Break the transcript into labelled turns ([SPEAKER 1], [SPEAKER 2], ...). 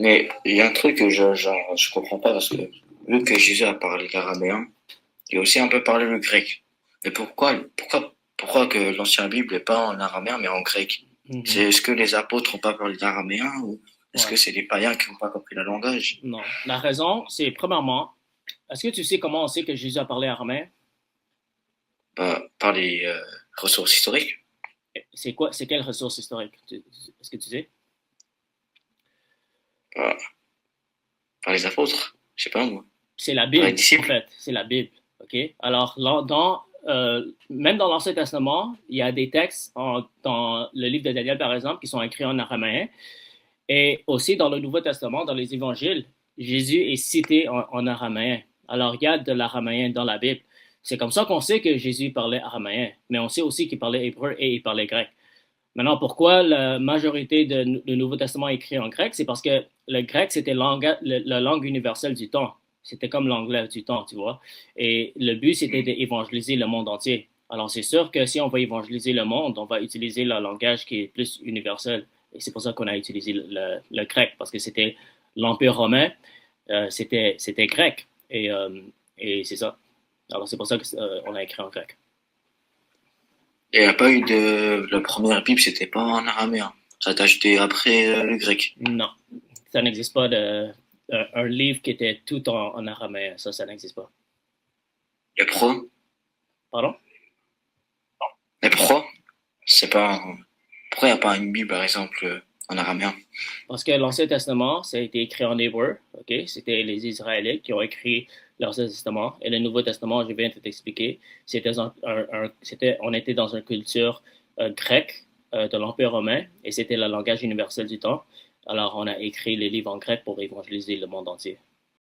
[SPEAKER 1] Mais il y a un truc que je comprends pas parce que vu que Jésus a parlé l'araméen, il a aussi un peu parlé le grec. Mais pourquoi que l'ancienne Bible n'est pas en araméen mais en grec?
[SPEAKER 2] Mhm.
[SPEAKER 1] Est-ce que les apôtres n'ont pas parlé l'araméen ou est-ce
[SPEAKER 2] Ouais.
[SPEAKER 1] que c'est les païens qui n'ont pas compris le langage?
[SPEAKER 2] Non. La raison, c'est premièrement, est-ce que tu sais comment on sait que Jésus a parlé araméen?
[SPEAKER 1] Par les ressources historiques,
[SPEAKER 2] C'est quoi, c'est quelle ressource historique? Est-ce que tu sais?
[SPEAKER 1] par, par les apôtres, je sais pas moi,
[SPEAKER 2] C'est la
[SPEAKER 1] par les
[SPEAKER 2] Bible, en
[SPEAKER 1] disciples.
[SPEAKER 2] fait. C'est la Bible. OK? Alors, même dans l'Ancien Testament, il y a des textes dans le livre de Daniel, par exemple, qui sont écrits en araméen. Et aussi dans le Nouveau Testament, dans les évangiles, Jésus est cité en araméen. Alors, il y a de l'araméen dans la Bible. C'est comme ça qu'on sait que Jésus parlait araméen, mais on sait aussi qu'il parlait hébreu et il parlait grec. Maintenant, pourquoi la majorité du Nouveau Testament est écrit en grec? C'est parce que le grec, c'était la langue universelle du temps. C'était comme l'anglais du temps, tu vois. Et le but, c'était d'évangéliser le monde entier. Alors, c'est sûr que si on va évangéliser le monde, on va utiliser le langage qui est plus universel. Et c'est pour ça qu'on a utilisé le grec, parce que c'était l'Empire romain, c'était grec. Et c'est ça. Alors, c'est pour ça qu'on a écrit en grec.
[SPEAKER 1] Il n'y a pas eu de... La première Bible, c'était pas en araméen. Ça t'a ajouté après le grec.
[SPEAKER 2] Non, ça n'existe pas un livre qui était tout en araméen. Ça n'existe pas.
[SPEAKER 1] Et pourquoi?
[SPEAKER 2] Pardon?
[SPEAKER 1] Et pourquoi? C'est pas... Pourquoi il n'y a pas une Bible, par exemple, en araméen?
[SPEAKER 2] Parce que l'Ancien Testament, ça a été écrit en hébreu. Ok, c'était les Israélites qui ont écrit l'Ancien Testament. Et le Nouveau Testament, je viens de t'expliquer, on était dans une culture grecque de l'Empire romain et c'était le langage universel du temps. Alors, on a écrit les livres en grec pour évangéliser le monde entier.